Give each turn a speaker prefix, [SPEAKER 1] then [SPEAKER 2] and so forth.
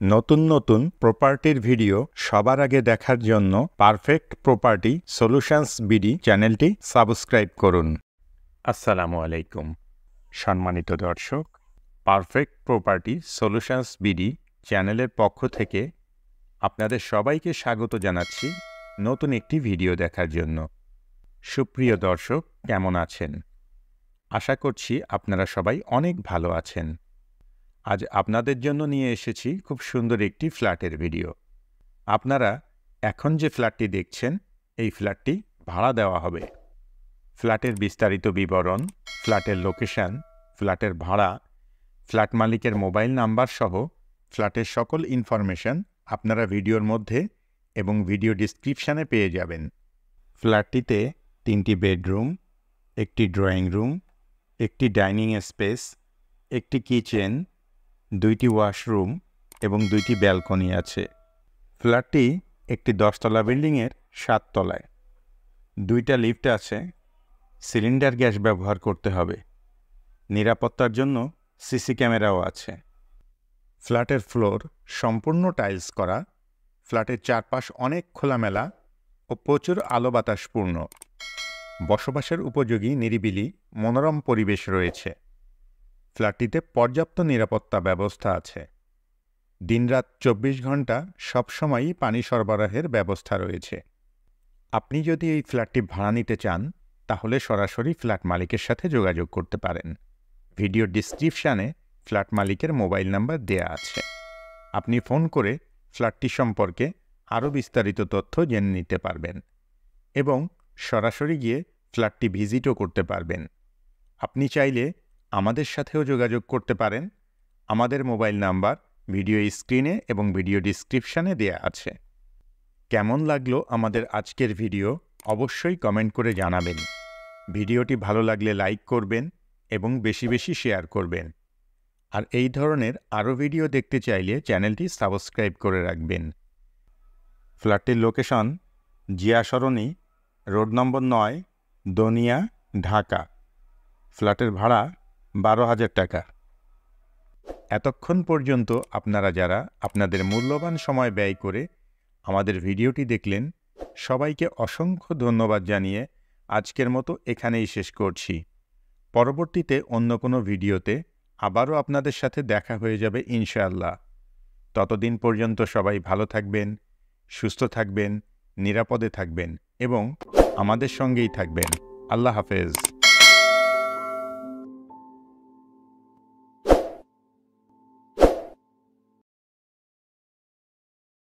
[SPEAKER 1] নতুন নতুন প্রপার্টির ভিডিও সবার আগে দেখার জন্য পারফেক্ট প্রপার্টি সলিউশনস বিডি চ্যানেলটি সাবস্ক্রাইব করুন। আসসালামু আলাইকুম সম্মানিত দর্শক, পারফেক্ট প্রপার্টি সলিউশনস বিডি চ্যানেলের পক্ষ থেকে আপনাদের সবাইকে স্বাগত জানাচ্ছি নতুন একটি ভিডিও দেখার জন্য। সুপ্রিয় দর্শক, কেমন আছেন? আশা করছি আপনারা সবাই অনেক ভালো আছেন। আজ আপনাদের জন্য নিয়ে এসেছি খুব সুন্দর একটি ফ্ল্যাটের ভিডিও। আপনারা এখন যে ফ্ল্যাটটি দেখছেন, এই ফ্ল্যাটটি ভাড়া দেওয়া হবে। ফ্ল্যাটের বিস্তারিত বিবরণ, ফ্ল্যাটের লোকেশন, ফ্ল্যাটের ভাড়া, ফ্ল্যাট মালিকের মোবাইল নাম্বার সহ ফ্ল্যাটের সকল ইনফরমেশন আপনারা ভিডিওর মধ্যে এবং ভিডিও ডিসক্রিপশানে পেয়ে যাবেন। ফ্ল্যাটটিতে 3টি বেডরুম, একটি ড্রয়িং রুম, একটি ডাইনিং স্পেস, একটি কিচেন, 2টি ওয়াশরুম এবং 2টি ব্যালকনি আছে। ফ্ল্যাটটি একটি 10তলা বিল্ডিংয়ের 7 তলায়। 2টা লিফট আছে। সিলিন্ডার গ্যাস ব্যবহার করতে হবে। নিরাপত্তার জন্য সিসি ক্যামেরাও আছে। ফ্ল্যাটের ফ্লোর সম্পূর্ণ টাইলস করা। ফ্ল্যাটের চারপাশ অনেক খোলামেলা ও প্রচুর আলো বাতাসপূর্ণ। বসবাসের উপযোগী নিরিবিলি মনোরম পরিবেশ রয়েছে। ফ্ল্যাটটিতে পর্যাপ্ত নিরাপত্তা ব্যবস্থা আছে। দিনরাত 24 ঘন্টা সবসময়ই পানি সরবরাহের ব্যবস্থা রয়েছে। আপনি যদি এই ফ্ল্যাটটি ভাড়া নিতে চান, তাহলে সরাসরি ফ্ল্যাট মালিকের সাথে যোগাযোগ করতে পারেন। ভিডিও ডিসক্রিপশানে ফ্ল্যাট মালিকের মোবাইল নাম্বার দেয়া আছে। আপনি ফোন করে ফ্ল্যাটটি সম্পর্কে আরও বিস্তারিত তথ্য জেনে নিতে পারবেন এবং সরাসরি গিয়ে ফ্ল্যাটটি ভিজিটও করতে পারবেন। আপনি চাইলে আমাদের সাথেও যোগাযোগ করতে পারেন। আমাদের মোবাইল নাম্বার ভিডিও স্ক্রিনে এবং ভিডিও ডিসক্রিপশানে দেয়া আছে। কেমন লাগলো আমাদের আজকের ভিডিও অবশ্যই কমেন্ট করে জানাবেন। ভিডিওটি ভালো লাগলে লাইক করবেন এবং বেশি বেশি শেয়ার করবেন। আর এই ধরনের আরও ভিডিও দেখতে চাইলে চ্যানেলটি সাবস্ক্রাইব করে রাখবেন। ফ্ল্যাটটির লোকেশন জিয়া সরণি, রোড নম্বর 9, দনিয়া, ঢাকা। ফ্ল্যাটের ভাড়া 12,000 টাকা। এতক্ষণ পর্যন্ত আপনারা যারা আপনাদের মূল্যবান সময় ব্যয় করে আমাদের ভিডিওটি দেখলেন, সবাইকে অসংখ্য ধন্যবাদ জানিয়ে আজকের মতো এখানেই শেষ করছি। পরবর্তীতে অন্য কোনো ভিডিওতে আবারও আপনাদের সাথে দেখা হয়ে যাবে ইনশাআল্লাহ। ততদিন পর্যন্ত সবাই ভালো থাকবেন, সুস্থ থাকবেন, নিরাপদে থাকবেন এবং আমাদের সঙ্গেই থাকবেন। আল্লাহ হাফেজ।